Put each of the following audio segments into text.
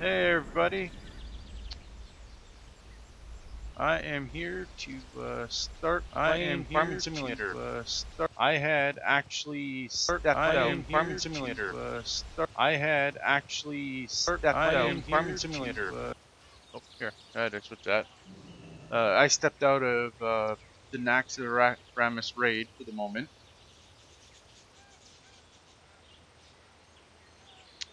Hey everybody, I am here to start playing Farming Simulator. I had actually stepped out Farming Simulator. I had actually stepped out Farming Simulator. Oh, here, I had to switch that. I stepped out of the Naxxramas raid for the moment,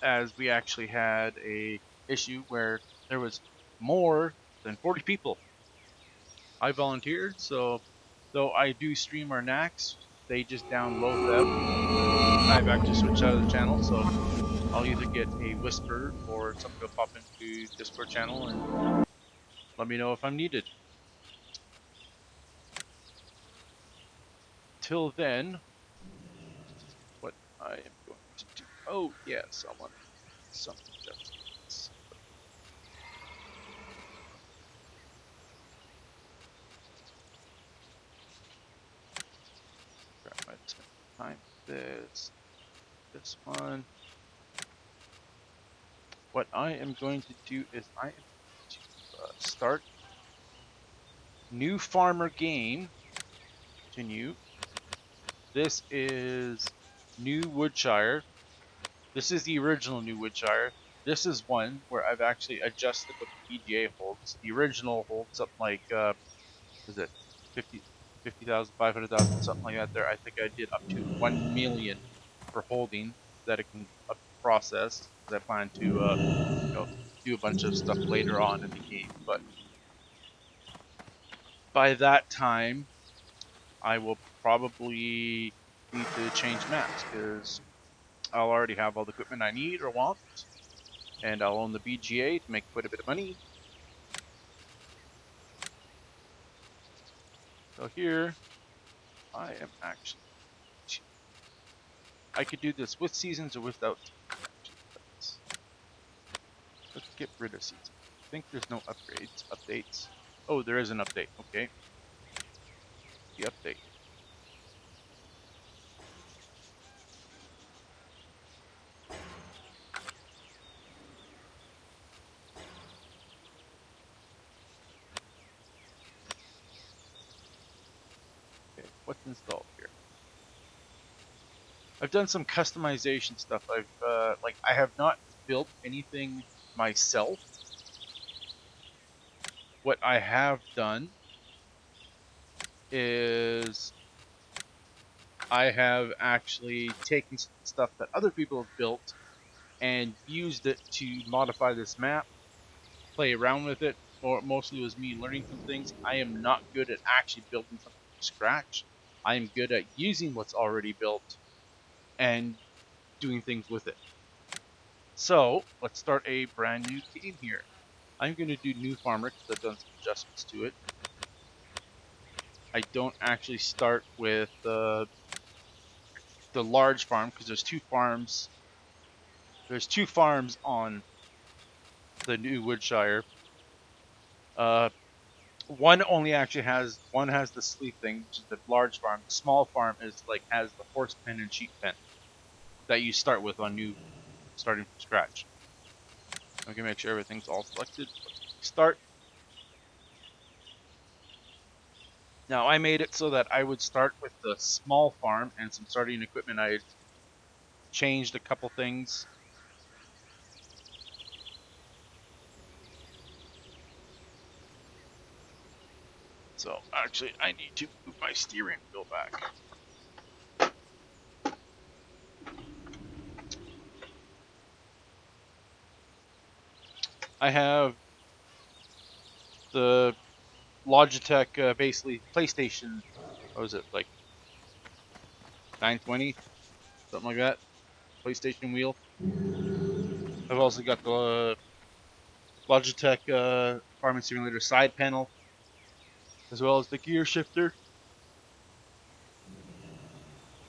as we actually had a issue where there was more than 40 people. I volunteered, so though I do stream our Nax, they just download them. I've actually switched out of the channel, so I'll either get a whisper or somebody will pop into Discord channel and let me know if I'm needed. Till then, what I am going to do. Oh yeah, someone some adjustments. I might spend time with this one. What I am going to do is I am going to start new farmer game. Continue. This is New Woodshire. This is the original New Woodshire. This is one where I've actually adjusted what the BGA holds. The original holds something like, was it 50,000, 500,000, something like that there. I think I did up to 1 million for holding that it can process. I plan to, do a bunch of stuff later on in the game. But by that time, I will probably need to change maps because I'll already have all the equipment I need or want, and I'll own the BGA to make quite a bit of money. So here, I am actually, I could do this with seasons or without. Let's get rid of seasons. I think there's no updates. Oh, there is an update. Okay, the update. Okay, what's installed here? I've done some customization stuff. I have not built anything myself. What I have done is I have actually taken stuff that other people have built and used it to modify this map, play around with it, or mostly it was me learning some things. I am not good at actually building something from scratch. I am good at using what's already built and doing things with it. So let's start a brand new game here. I'm going to do New Farmer because I've done some adjustments to it. I don't actually start with the large farm because there's two farms. There's two farms on the new Woodshire. Uh, one has the sleep thing, which is the large farm. The small farm is like has the horse pen and sheep pen that you start with on new, starting from scratch. I'm gonna make sure everything's all selected. Start. Now I made it so that I would start with the small farm and some starting equipment. I changed a couple things. So actually, I need to move my steering wheel back. I have the Logitech, basically PlayStation. What was it, like 920, something like that? PlayStation wheel. I've also got the Logitech Farming Simulator side panel, as well as the gear shifter.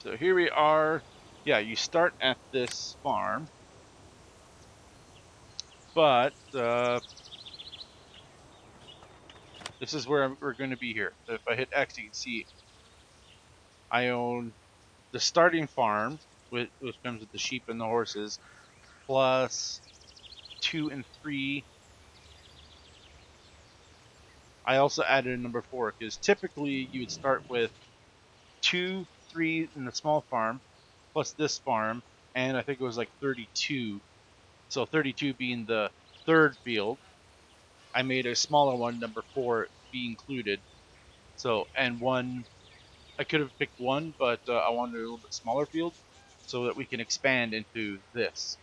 So here we are. Yeah, you start at this farm, but this is where we're going to be here. So if I hit X, you can see I own the starting farm, which comes with the sheep and the horses, plus 2 and 3. I also added a number 4 because typically you would start with 2, 3 in the small farm, plus this farm, and I think it was like 32. So 32 being the third field. I made a smaller one, number 4, be included. So, and one, I could have picked one, but I wanted a little bit smaller field so that we can expand into this.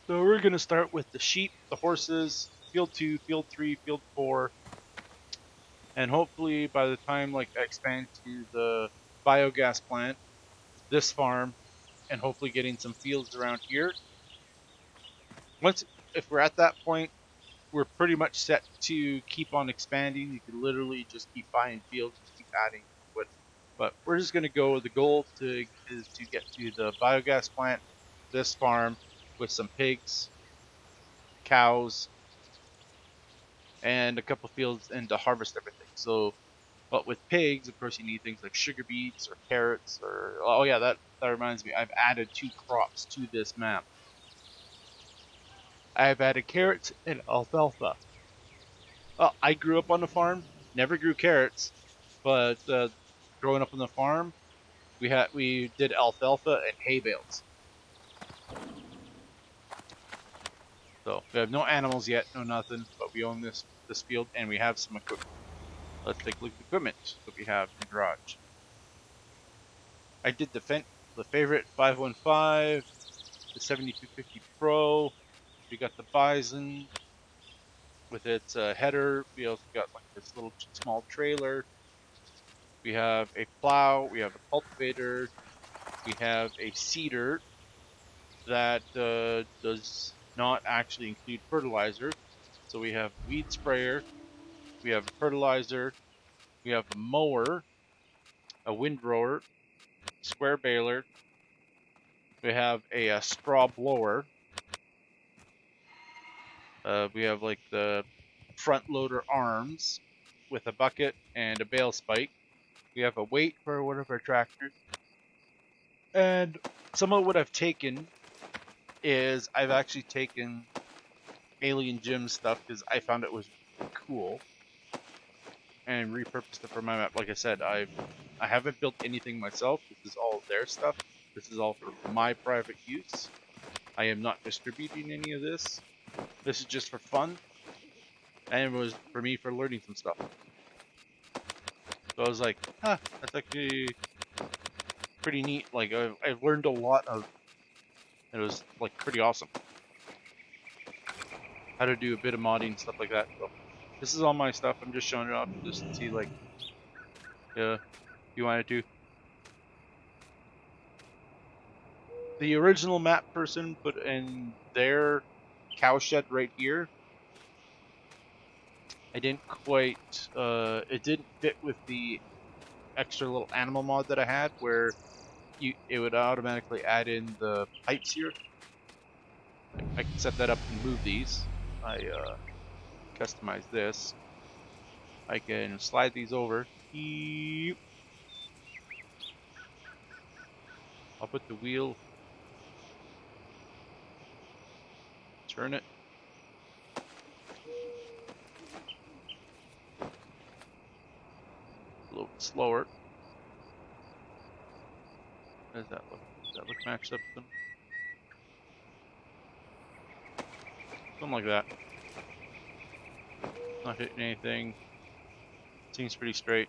So we're going to start with the sheep, the horses, field 2, field 3, field 4, and hopefully by the time like I expand to the biogas plant, this farm, and hopefully getting some fields around here. Once, if we're at that point, we're pretty much set to keep on expanding. You can literally just keep buying fields and keep adding to it. But we're just going to go. The goal is to get to the biogas plant, this farm, with some pigs, cows, and a couple fields, and to harvest everything. So, but with pigs, of course, you need things like sugar beets or carrots or oh yeah, that reminds me. I've added 2 crops to this map. I've added carrots and alfalfa. I grew up on the farm, never grew carrots, but growing up on the farm, we did alfalfa and hay bales. So we have no animals yet, no nothing, but we own this field and we have some equipment. Let's take a look at the equipment that we have in the garage. I did the favorite 515, the 7250 Pro. We got the Bison with its header. We also got like this little small trailer. We have a plow. We have a cultivator. We have a seeder that does not actually include fertilizer. So we have a weed sprayer, we have a fertilizer, we have a mower, a windrower, square baler, we have a straw blower, we have like the front loader arms with a bucket and a bale spike. We have a weight for one of our tractors. And some of what I've taken is I've actually taken Alien Gym stuff because I found it was cool and repurposed it for my map. Like I said, I haven't built anything myself. This is all their stuff. This is all for my private use. I am not distributing any of this. This is just for fun, and it was for me for learning some stuff. So I was like, huh, that's actually pretty neat. Like I've learned a lot of. It was like pretty awesome. How to do a bit of modding and stuff like that. So this is all my stuff. I'm just showing it off just to see like, if you wanted to. The original map person put in their cow shed right here. I didn't quite, it didn't fit with the extra little animal mod that I had where it would automatically add in the pipes here. I can set that up and move these. I customize this. I can slide these over. I'll put the wheel, turn it. A little bit slower. How does that look? Does that look matched up with them? Something like that. Not hitting anything. Seems pretty straight.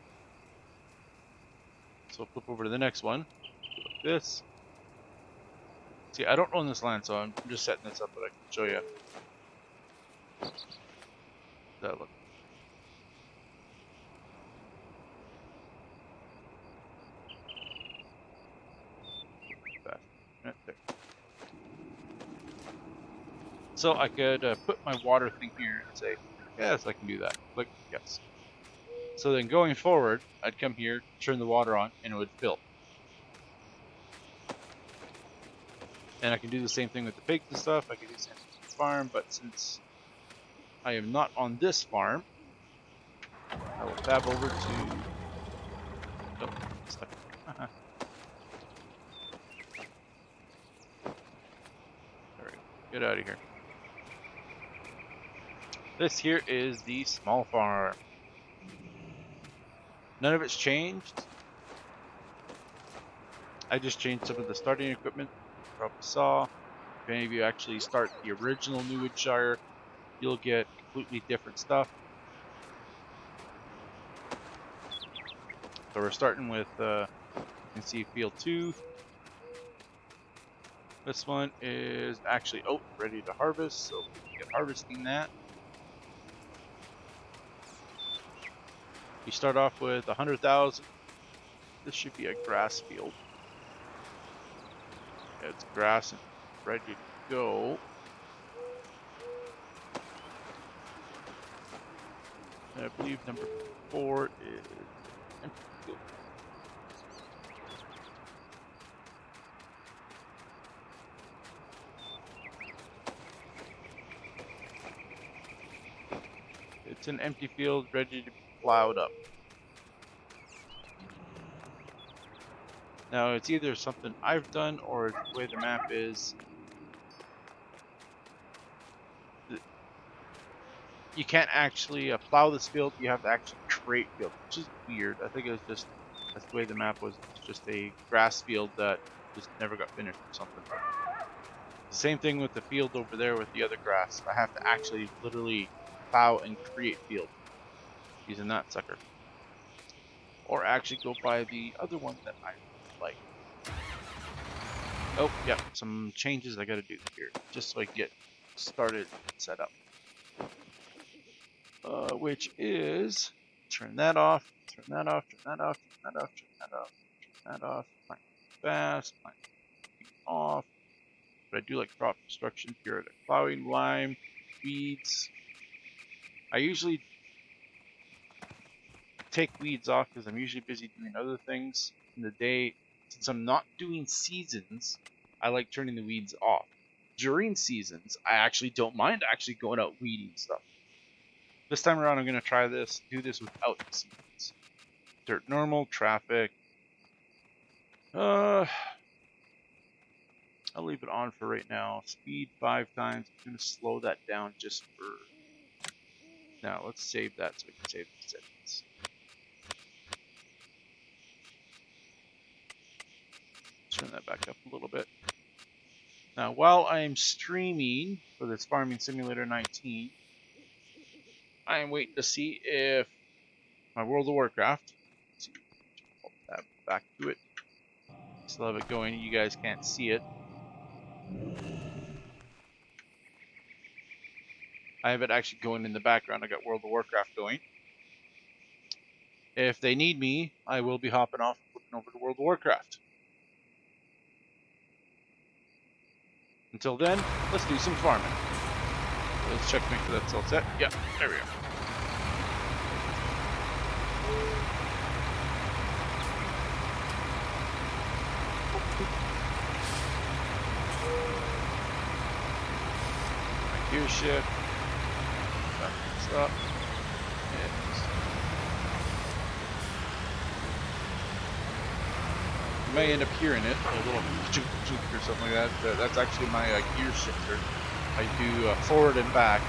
So I'll flip over to the next one. Like this. See, I don't own this land, so I'm just setting this up, but I can show you. That look. Fast. There. So I could put my water thing here and say, yes, I can do that. Click yes. So then going forward, I'd come here, turn the water on, and it would fill. And I can do the same thing with the pigs and stuff. I can do the same thing with the farm, but since I am not on this farm, I will tab over to... Oh, stuck. Get out of here. This here is the small farm. None of it's changed. I just changed some of the starting equipment. You probably saw. If any of you actually start the original New Woodshire, you'll get completely different stuff. So we're starting with, you can see field 2. This one is actually oat ready to harvest, so we can get harvesting that. We start off with 100,000. This should be a grass field. Yeah, it's grass and ready to go. And I believe number 4 is empty field. It's an empty field ready to be plowed up. Now it's either something I've done or the way the map is. You can't actually plow this field. You have to actually create field, which is weird. I think it was just that's the way the map was. It's just a grass field that just never got finished or something. The same thing with the field over there with the other grass. I have to actually literally plow and create field using that sucker. Or actually go by the other one that I like. Oh, yeah, some changes I gotta do here just so I can get started set up. Which is turn that off, turn that off, turn that off, turn that off, turn that off, turn that off, plant fast, plant off. But I do like crop destruction, periodic plowing, lime, weeds. I usually take weeds off because I'm usually busy doing other things in the day. Since I'm not doing seasons, I like turning the weeds off. During seasons, I actually don't mind actually going out weeding stuff. This time around, I'm going to try this, do this without the seasons. Dirt normal, traffic. I'll leave it on for right now. Speed 5 times. I'm going to slow that down just for now. Let's save that so we can save the settings. Turn that back up a little bit. Now, while I am streaming for this Farming Simulator 19, I am waiting to see if my World of Warcraft, let's see, pull that back to it. Still have it going. You guys can't see it. I have it actually going in the background. I got World of Warcraft going. If they need me, I will be hopping off and flipping over to World of Warcraft. Until then, let's do some farming. Let's check, make sure that's all set. Yeah, there we go. My gear shift. Back this up. You may end up hearing it, a little chook or something like that. That's actually my gear shifter. I do forward and back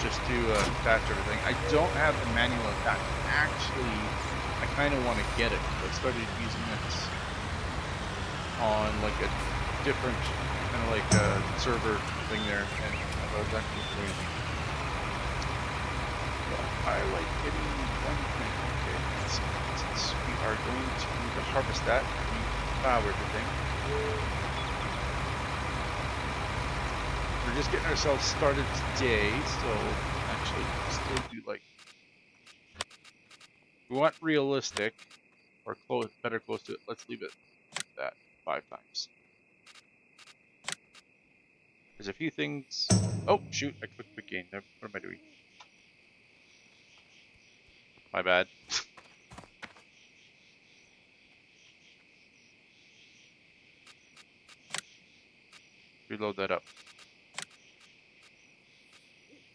just to attach everything. I don't have the manual attachment. Actually, I kind of want to get it. I started using it on like a different kind of like server thing there, and I was actually doing it. But I like getting one thing. Okay, since we are going to need to harvest that, we plow everything. We're just getting ourselves started today, so actually still do like we want realistic or close, better close to it. Let's leave it like that 5 times. There's a few things. Oh shoot! I clicked quick gain. What am I doing? My bad. Reload that up.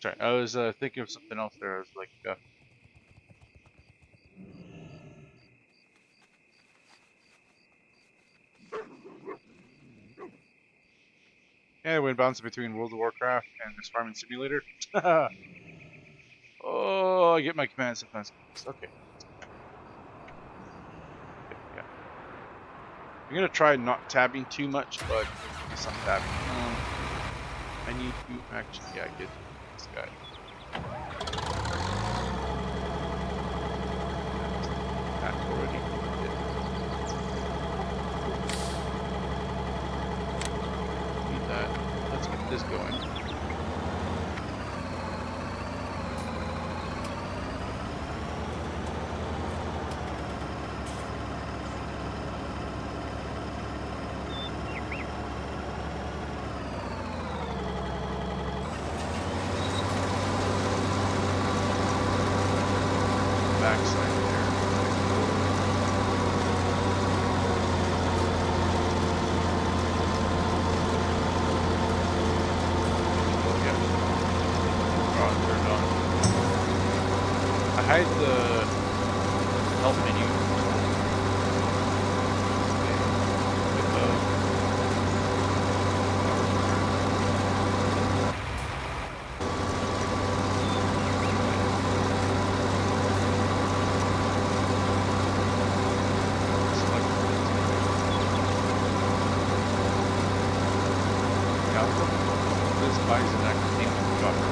Sorry, I was thinking of something else there. I was like, Yeah, when bouncing between World of Warcraft and this farming simulator. Oh, I get my commands sometimes. Okay. Yeah. I'm gonna try not tabbing too much, but there's gonna be some tabbing. I need to actually, yeah, get this guy. That's already. Need that. Let's get this going. Backside there. I hide the help menu with the select output. This buys an active name dropper.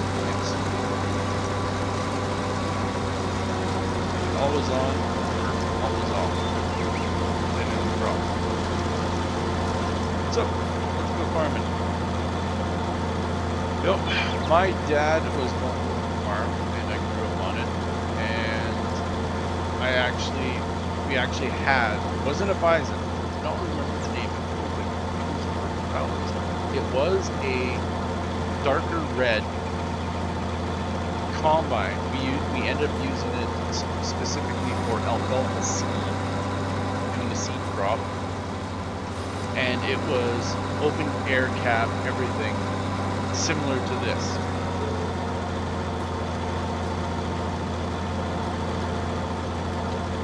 It's always on or always off. Then it'll drop. So, let's go farming. Yep, my dad was on the farm and I grew up on it. And we actually had, it wasn't a bison, I don't remember the name of it. It was a darker red combine. We ended up using it specifically for alfalfa seed, doing the seed crop, and it was open air cap, everything similar to this.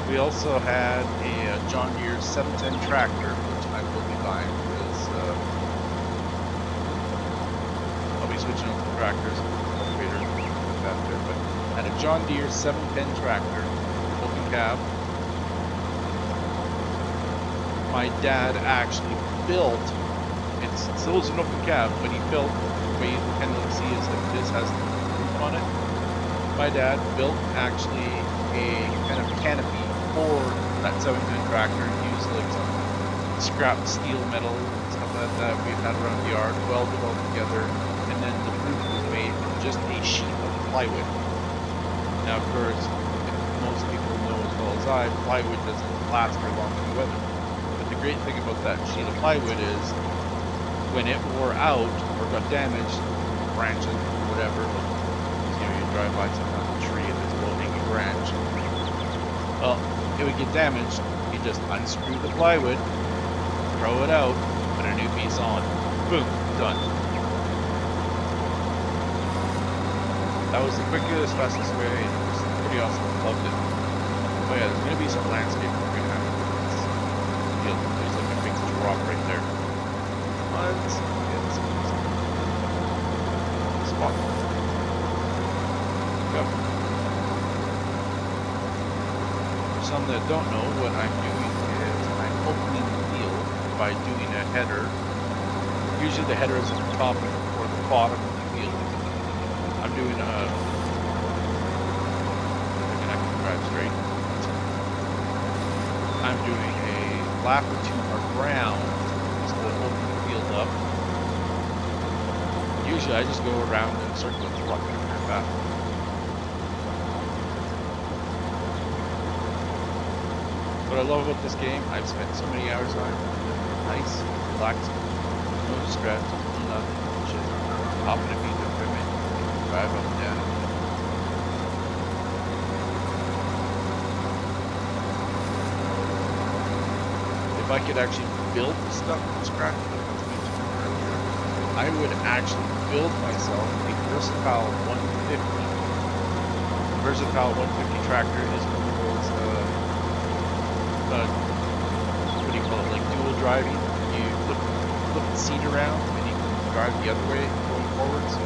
We also had a John Deere 710 tractor, which I will be buying because I'll be switching over to tractors, cultivators, like that there. But I had a John Deere 710 tractor, open cab. My dad actually built. It still is an open cab, but he built. The way you can see is that this has the roof on it. My dad built actually a kind of canopy for that 710 tractor, used like some scrap steel metal and stuff like that we've had around the yard, welded all together, and then the roof was made from just a sheet of plywood. Now, of course, most people know as well as I, plywood doesn't last very long in the weather. But the great thing about that sheet of plywood is when it wore out or got damaged, branches or whatever, you drive by sometimes a tree and there's a low hanging branch. Well, it would get damaged. You just unscrew the plywood, throw it out, put a new piece on. Boom, done. That was the quickest, fastest way. It was pretty awesome. Loved it. Oh yeah, there's gonna be some landscape we're gonna have. There's like a big drop right there. Let's get some spot. Go. For some that don't know, what I'm doing is I'm opening the field by doing a header. Usually the header is at the top or the bottom of the field. I'm doing a. I can drive straight. I'm doing a lap or two around just to open the field up. Usually I just go around and circle the block and turn back. What I love about this game, I've spent so many hours on it. Nice, relaxing, no stress, nothing, just hopping a piece of equipment, drive up and down. If I could actually build the stuff from scratch, I would actually build myself a versatile 150. The versatile 150 tractor is one of those, what do you call it, like dual driving. You flip the seat around and you can drive the other way going forwards.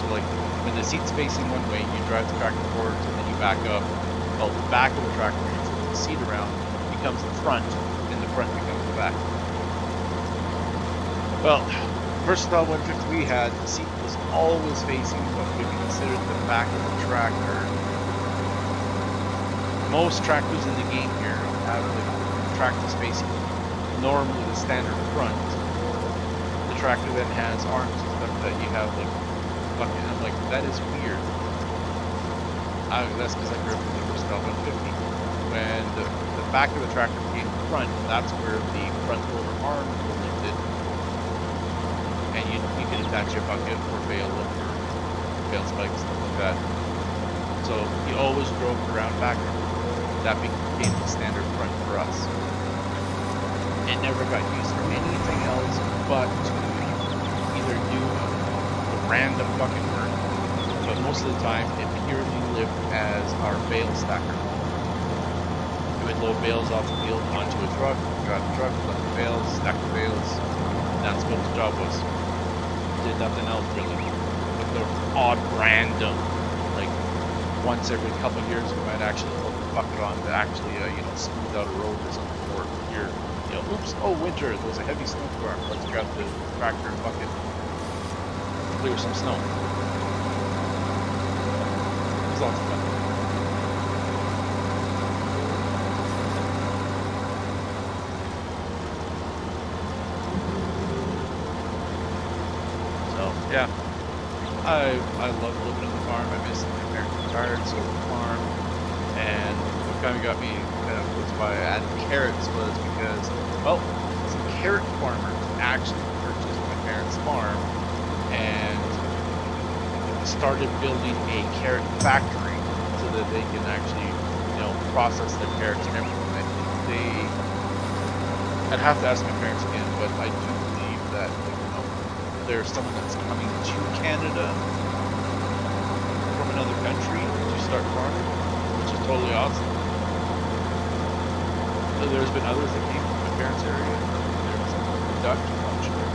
So like when the seat's facing one way, you drive the tractor forwards and then you back up. Well, the back of the tractor, when you flip the seat around, becomes the front, and the front becomes the back. Well, Versatile 150 we had, the seat was always facing what would be considered the back of the tractor. Most tractors in the game here have the tractor facing normally the standard front. The tractor then has arms and stuff that you have like bucket. I'm like, that is weird. That's because I grew up with the Versatile 150. When the back of the tractor became the front, that's where the front loader arms were lifted. And you can attach your bucket or bale or bale spikes, stuff like that. So you always drove around backwards. That became the standard front for us. It never got used for anything else but to either do a random bucket work, but most of the time it purely lived as our bale stacker. We would load bales off the field onto a truck, drive the truck, load the bales, stack the bales. That's what the job was. Did nothing else really. With the odd random, like once every couple of years, we might actually load the bucket on to actually, smooth out a road or something. Or you're, oops, oh, winter, there's a heavy snowstorm. Let's grab the tractor and bucket, clear some snow. It was lots of fun. Yeah, I love living on the farm. I miss my parents retired, sold the farm, and what kind of got me was why I added carrots was because, well, some carrot farmers actually purchased my parents' farm and started building a carrot factory so that they can actually, process their carrots and everything. I'd have to ask my parents again, but I do believe that there's someone that's coming to Canada from another country to start farming, which is totally awesome. So there's been others that came from my parents' area. There was Dutch, I'm sure.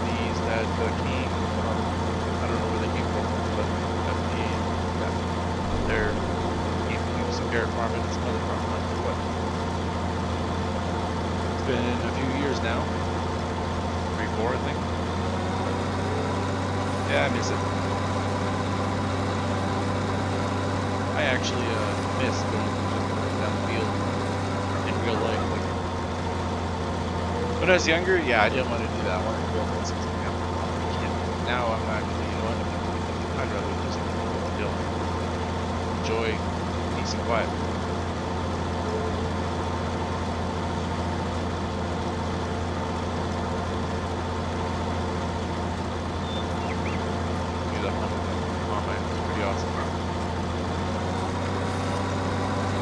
These that came from, I don't know where they came from, but they're came to do some carrot farming and some other farming. But it's been a few years now. 4, I think. Yeah, I miss it. I actually miss going just down the field in real life. Like, when I was younger, yeah, I didn't want to do that. I wanted to go and something else. Now I'm actually, I'd rather just enjoy peace and quiet.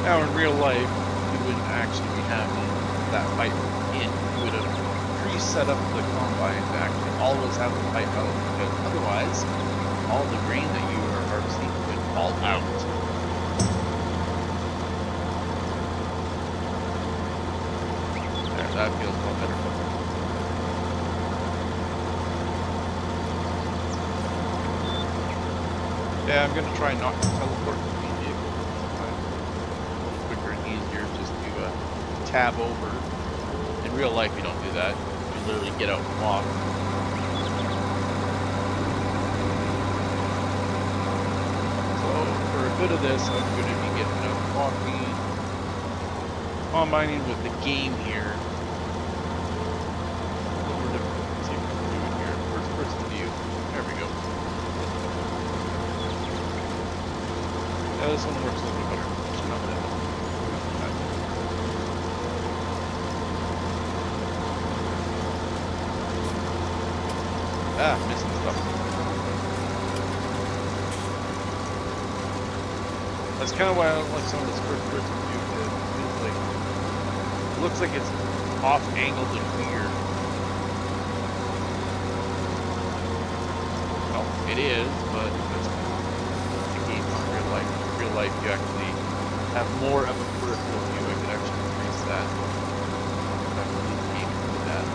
Now in real life, you wouldn't actually be having that pipe in. You would have pre-set up the combine to actually always have the pipe out, because otherwise, all the grain that you are harvesting would fall out. There, that feels a lot better. Yeah, I'm going to try not to teleport to the vehicle. Easier just to tab over. In real life you don't do that. You literally get out and walk. So for a bit of this I'm going to be getting out and walking, combining with the game here. Let's see what we're doing here. First person view. There we go. Yeah, this one works a little bit better. Missing stuff. That's kind of why I don't like some of this first person view. It looks like it's off-angled and weird. Well, it is, but that's the game in real life. In real life, you actually have more of a peripheral view. I can actually increase that. I believe the game can do that.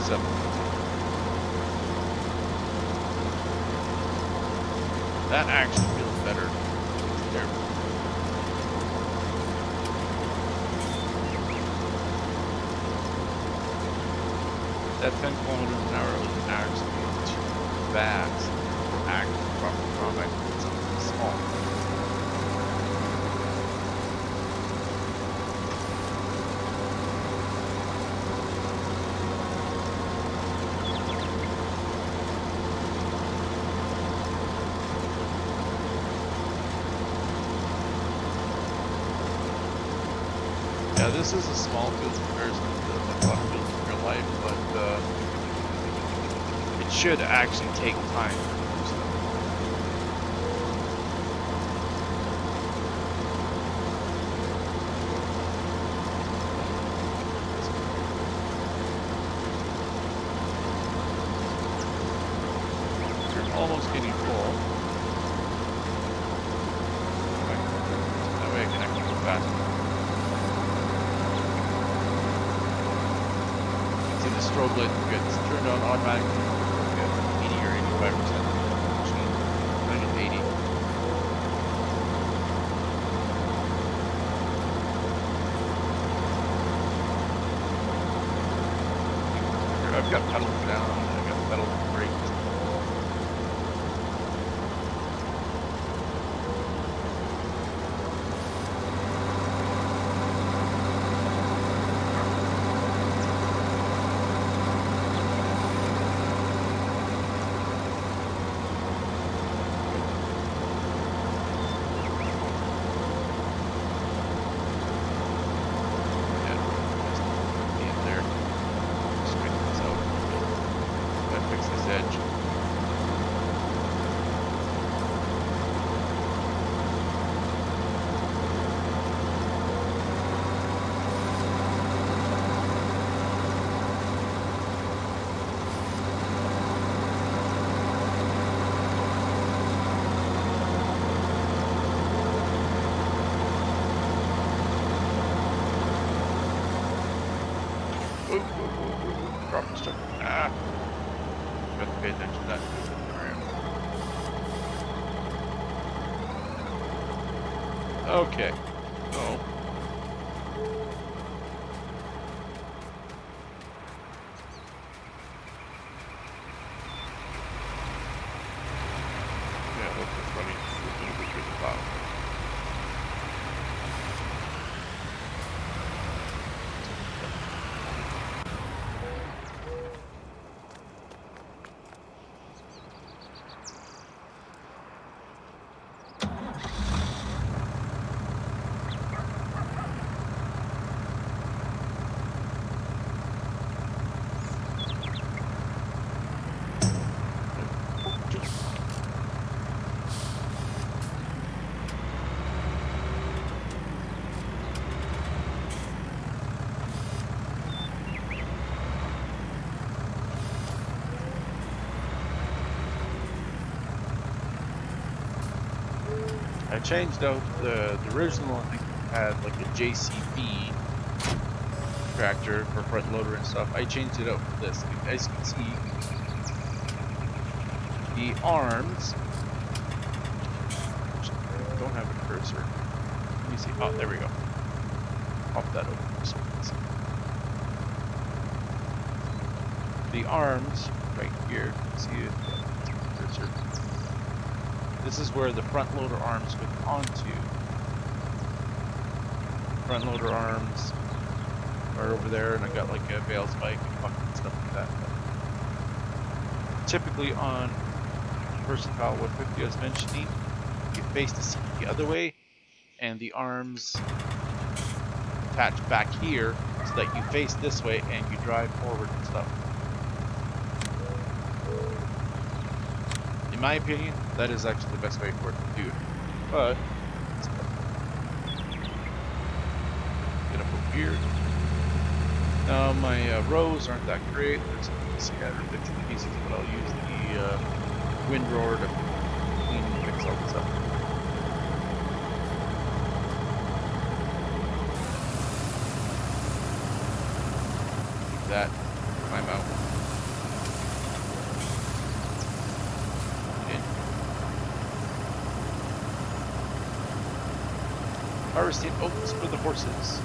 7. That actually feels better. There. That 10 kilometers an hour was actually too fast. Actually, proper combat. It's small. Yeah, this is a small field in comparison to a lot of fields in real life, but it should actually take time to do stuff. You're almost getting full. Okay. That way I can actually go faster. See the strobe light gets turned on automatically. 80 or 85%. Actually, I think it's 80. I've got pedals down, and I've got pedals brakes. Drop the stuff. Ah! Got to pay attention to that. Okay. So. Yeah, that's just funny. It's a little bit good spot. I changed out the original, I think, had like a JCB tractor for front loader and stuff. I changed it out for this. As you can see, the arms don't have a cursor. Let me see. Oh, there we go. Pop that over so we can see. The arms right here. See it? Cursor. This is where the front loader arms hook onto. Front loader arms are over there, and I got like a bale spike and fucking stuff like that. But typically on Versatile 150, I was mentioning, you face the seat the other way, and the arms attach back here so that you face this way and you drive forward and stuff. In my opinion, that is actually the best way for it to do it. But get up over here. Now my rows aren't that great. There's some scattered bits and pieces, but I'll use the windrower to clean and fix all this up. That climb out. Harvesting oats for the horses.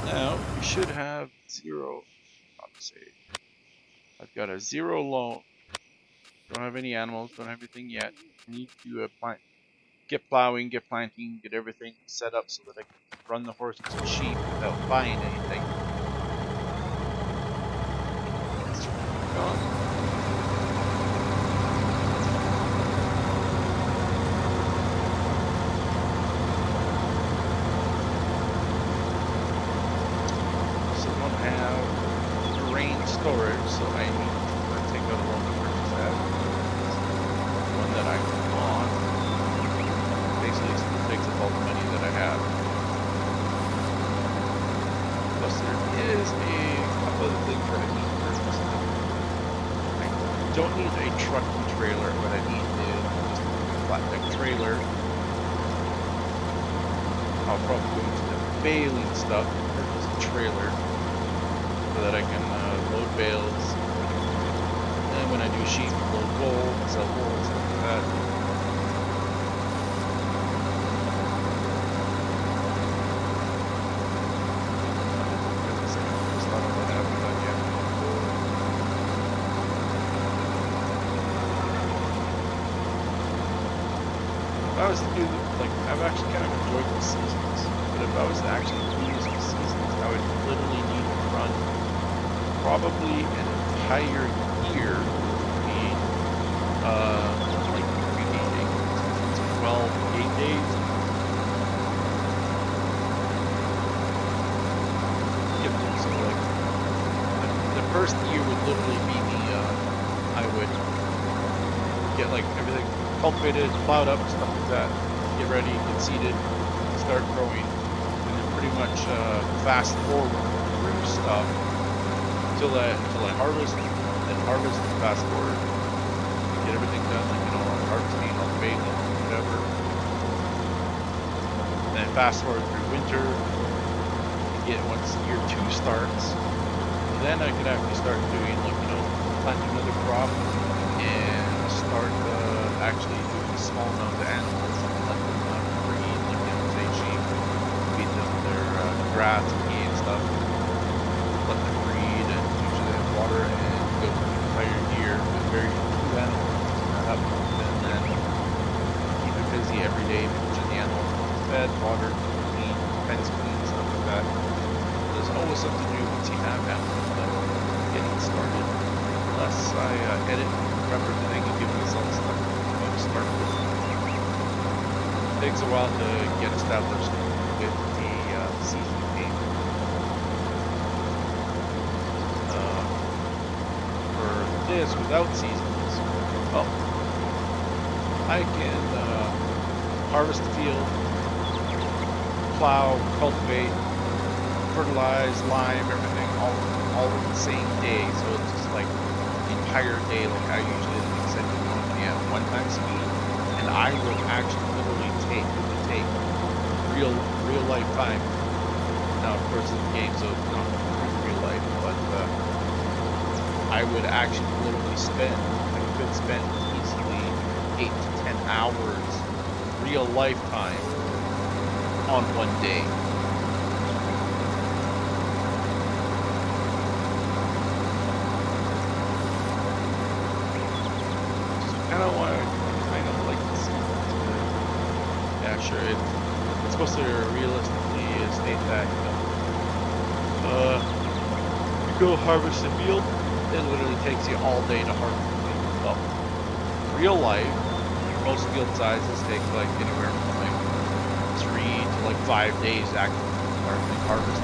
Now, you should have 0. Let's see. I've got a 0 loan. Don't have any animals, don't have anything yet. I need to get plowing, get planting, get everything set up so that I can run the horses and sheep without buying anything. Storage, so I need to take out a loan to purchase that. One that I want. Basically, it takes up all the money that I have. Plus, there is a couple of things that I need to purchase. I don't need a trucking trailer, but I need just a flat deck trailer. I'll probably go into the baling stuff and purchase a trailer so that I can load bales, and when I do sheep, load wool, sell wool, stuff like that. If I was to do, I've actually kind of enjoyed the seasons, but if I was to actually do these seasons, I would literally need to run probably an entire year, being like 3 days, 12, 8 days. Yep, so like the first year would literally be I would get like everything cultivated, plowed up, stuff like that, get ready, get seeded, start growing, and then pretty much fast forward through stuff until I harvest, then harvest and fast forward, get everything done, like, all harvesting, all baling, whatever. And then fast forward through winter, get once year 2 starts, then I could actually start doing, like, planting another crop and start actually doing small amounts of animals, let them breed, like, say sheep, feed them their grass and hay and stuff, let them breed, and usually have water, and go through the entire year with very few animals, and then keep it busy every day, managing the animals, fed, water, clean, fence clean, stuff like that. There's always something to do once you have animals, but getting started, unless I edit, prep everything, and give myself stuff to start with. It takes a while to get established with a season game. For this, without seasons, well, I can harvest the field, plow, cultivate, fertilize, lime, everything all in the same day. So it's just like the entire day, like I usually set it on at 1 time speed, and I will actually literally take real life time. Now, of course, it's a game, so it's not real life, but I would actually literally I could spend easily 8 to 10 hours real life time on 1 day. Kind of want to like to see. Yeah, sure. It's supposed to realistically state that you go harvest the field. It literally takes you all day to harvest the field. Well, real life, most field sizes take like anywhere from like 3 to like 5 days actually harvest.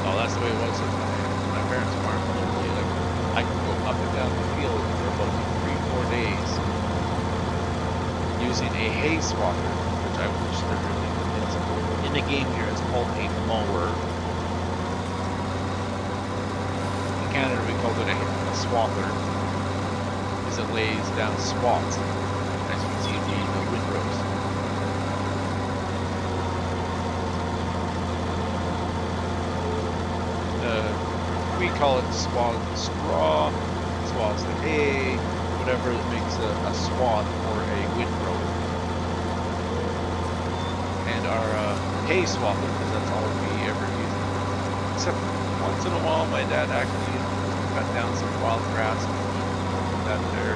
Oh, that's the way it was with my parents' farm. Literally, like I could go up and down the field for about 3-4 days using a hay swather, which I wish there really is. In the game here, it's called a mower. In Canada, we call it a swather, because it lays down swaths, as you can see in the windrows. we call it swath the straw, swaths the hay, whatever that makes a swath or a windrow. And our hay swather, because that's all we ever use. Except once in a while, my dad actually cut down some wild grass and put that there,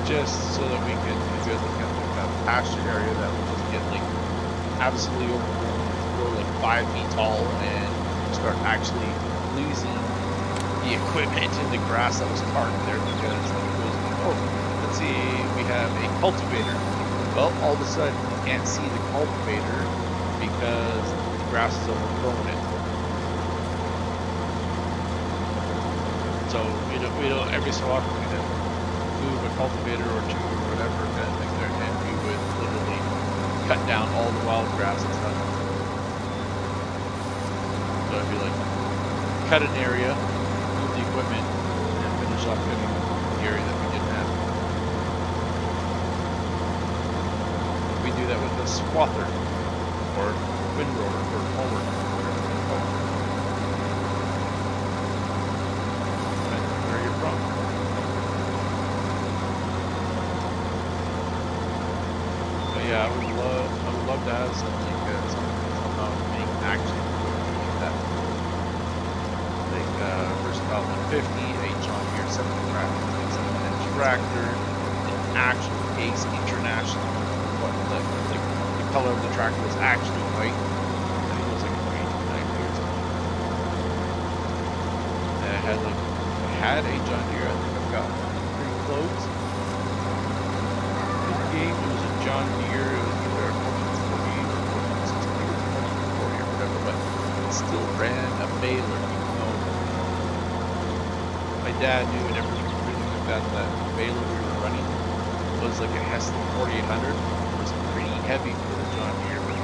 just so that we could do like a pasture area that would just get like absolutely overgrown, grow like 5 feet tall, and start actually losing the equipment and the grass that was parked there, because it was, oh, let's see, we have a cultivator. Well, all of a sudden you can't see the cultivator because the grass is overgrown it. So we don't every so often we would move a cultivator or two or whatever kind of thing there, and we would literally cut down all the wild grass and stuff. So it'd be like cut an area, move the equipment, and finish off cutting the area that we didn't have. We do that with a swather or windrower or mower, whatever it's called. Where you're from? But yeah, I would love to have something somehow make action like that. Like versatile 150, a John Deere 7-inch tractor, an actual Case International. What the color of the tractor was actually white. I think it was like green, or something. And I had a John Deere. I think I've got pretty close. This game, it was a John Deere. It was either a 1440 or 1460 or 1440 or whatever, but it still ran a baler. Even though my dad knew and everything like that baler we were running was like a Heston 4800. It was pretty heavy for the John Deere, but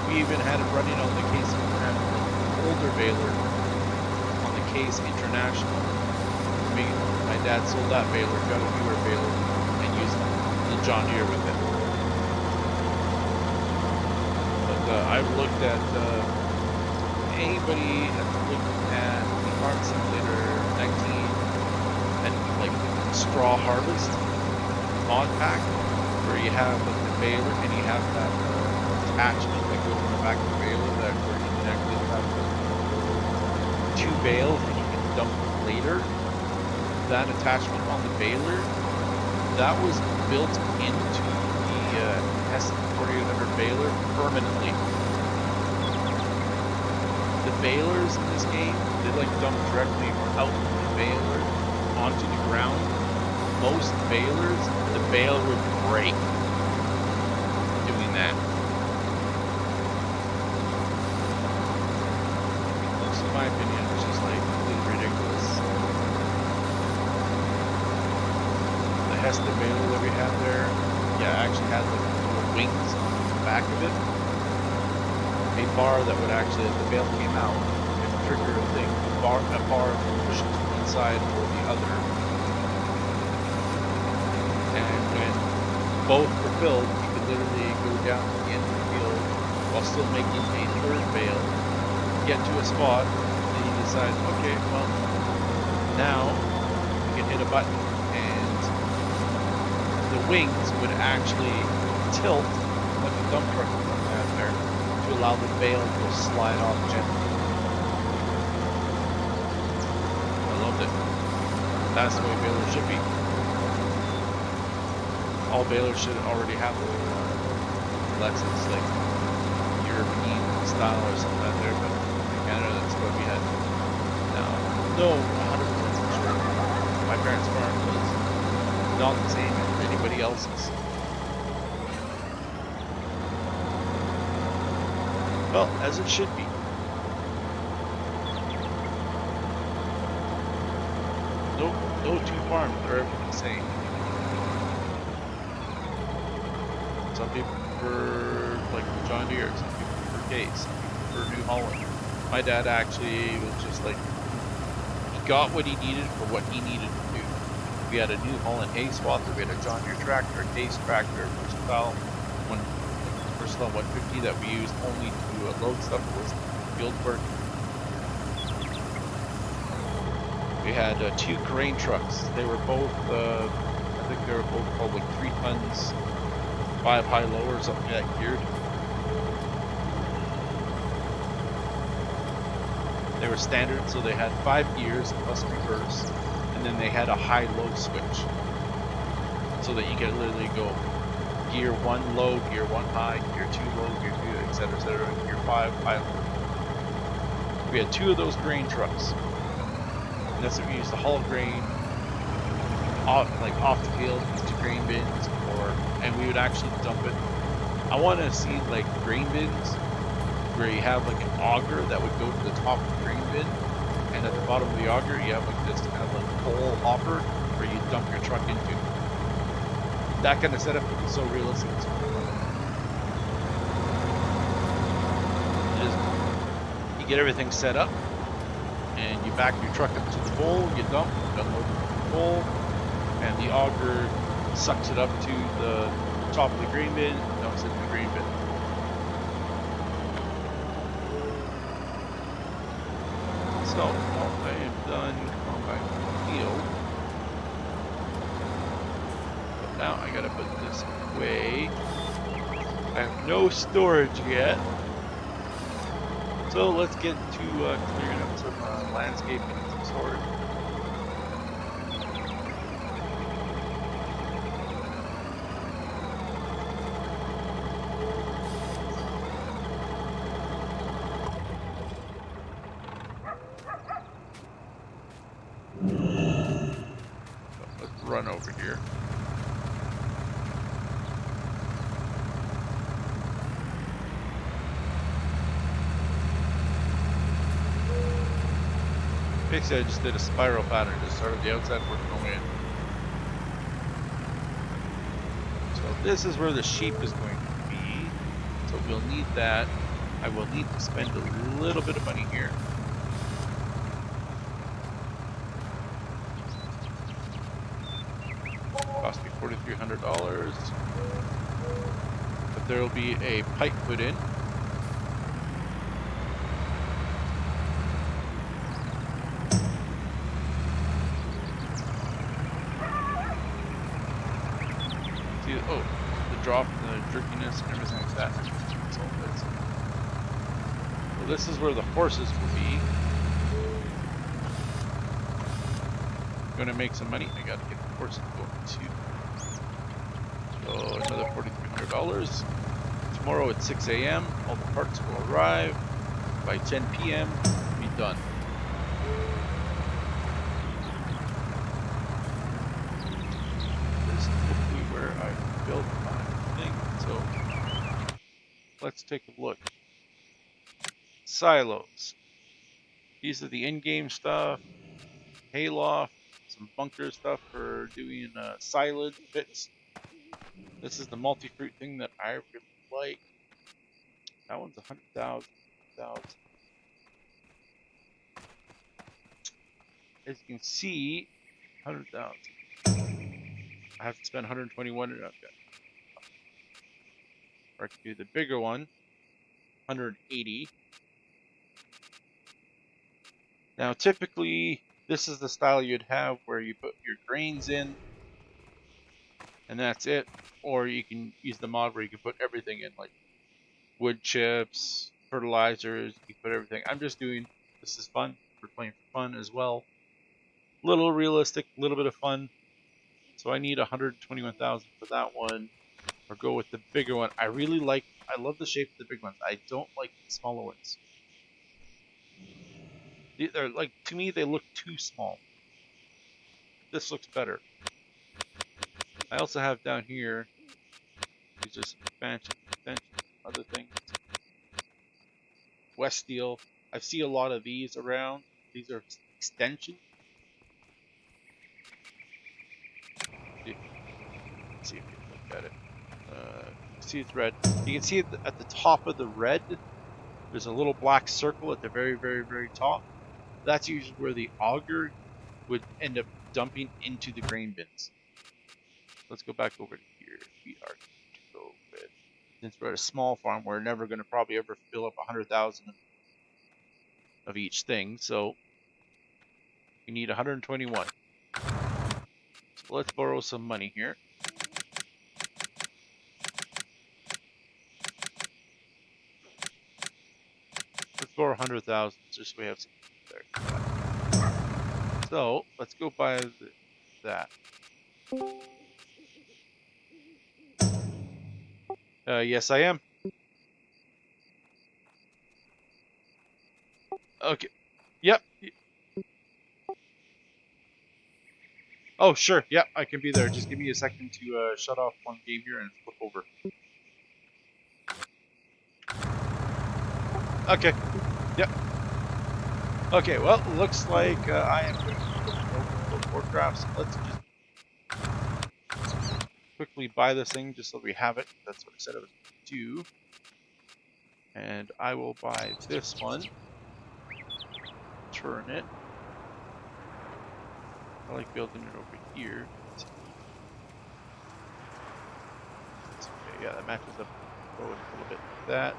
we even had it running on the Case International, older baler on the Case International. My dad sold that baler, got a newer baler, and used the John Deere with it. But I've looked at anybody that's looking at the Farm Simulator 19 and like straw harvest mod pack, where you have like the baler and you have that attachment that goes in the back of the baler that where you can actually have 2 bales and you can dump them later. That attachment on the baler, that was built into the Heston 4800 baler permanently. The balers in this game, they like dump directly out of the baler onto the ground. Most balers, the baler would break doing that. So in my opinion, it's just like completely ridiculous. The Heston baler that we had there, yeah, actually had like little wings on the back of it. A bar that would actually, as the bale came out, it would trigger a thing, a bar would push it to one side or the other. And when both were filled, you could literally go down to the end of the field while still making a third bale, get to a spot, and you decide, okay, well, now you can hit a button and the wings would actually tilt like a dump truck out there to allow the bale to slide off gently. I loved it. That's the way balers should be. All balers should already have them. Unless it's like European style or something out there, but in Canada that's what we had. Now, no, 100% sure. My parents' farm was not the same as anybody else's. Well, as it should be. No two farms are ever the same. Some people prefer like the John Deere, some people prefer Case, some people prefer New Holland. My dad actually was just like, he got what he needed for what he needed to do. We had a New Holland hay swather, we had a John Deere tractor, a Case tractor, versatile 150 that we used only to load stuff with field work. We had 2 grain trucks. They were both, I think they were both called like 3 tons, 5 high low or something like that geared. They were standard, so they had 5 gears plus reverse, and then they had a high-low switch, so that you could literally go gear 1 low, gear 1 high, gear 2 low, gear 2, etc., gear 5 high low. We had 2 of those grain trucks, and that's what we used to haul grain off the field into grain bins, and we would actually dump it. I want to see like grain bins where you have like an auger that would go to the top of the grain bin, and at the bottom of the auger you have like this kind of like pole hopper where you dump your truck into. That kind of setup would be so realistic. You get everything set up, and you back your truck up to the bowl, you dump, you unload the bowl, and the auger sucks it up to the top of the grain bin, dumps it in the grain bin. So, I am done on my field. But now I gotta put this away. I have no storage yet. So let's get to clearing up some landscaping and some storage. Run over here. Basically, I just did a spiral pattern. Just started the outside work going in. So this is where the sheep is going to be. So we'll need that. I will need to spend a little bit of money here. Cost me $4,300, but there will be a pipe put in. See, oh, the drop, the jerkiness, and everything like that. So this is where the horses will be. Going to make some money. I got to get the horses going too. So another $4,300. Tomorrow at 6 a.m. all the parts will arrive. By 10 p.m. we'll be done. This is typically where I built my thing. So let's take a look. Silos. These are the in-game stuff. Hayloft. Some bunker stuff for doing silage bits. This is the multi-fruit thing that I really like. That one's 100,000. As you can see, 100,000. I have to spend 121. Or I can do the bigger one, 180. Now, typically, this is the style you'd have where you put your grains in, and that's it. Or you can use the mod where you can put everything in, like wood chips, fertilizers. You can put everything. I'm just doing. This is fun. We're playing for fun as well. Little realistic, a little bit of fun. So I need 121,000 for that one, or go with the bigger one. I love the shape of the big ones. I don't like the smaller ones. They're like, to me, they look too small. This looks better. I also have down here, these are some expansions, other things. West Steel. I see a lot of these around. These are extensions. Let's see if you can look at it. See it's red. You can see at the top of the red, there's a little black circle at the very, very, very top. That's usually where the auger would end up dumping into the grain bins. Let's go back over to here. We are going to go with, since we're at a small farm, we're never going to probably ever fill up 100,000 of each thing. So We need 121. So let's borrow some money here. Let's borrow 100,000 just so we have some there. So let's go buy that. Yes, I am. Okay. Yep. Oh, sure. Yep, I can be there. Just give me a second to shut off one game here and flip over. Okay. Yep. Okay, well, looks like I am going to World of Warcraft, so let's just quickly buy this thing just so we have it. That's what I said I was going to do. And I will buy this one. Turn it. I like building it over here. Okay, yeah, that matches up a little bit with that.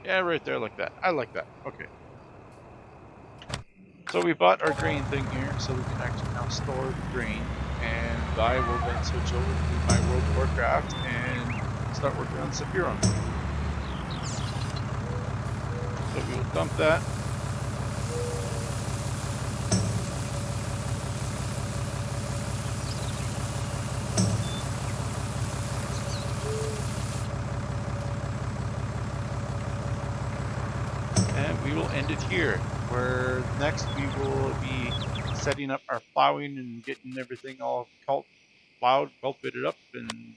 Yeah, right there like that. I like that. Okay. So we bought our grain thing here, so we can actually now store the grain. And I will then switch over to my World of Warcraft and start working on Sephiroth. So we will dump that. And we will end it here, where next we will be setting up our plowing and getting everything all plowed, cultivated up, and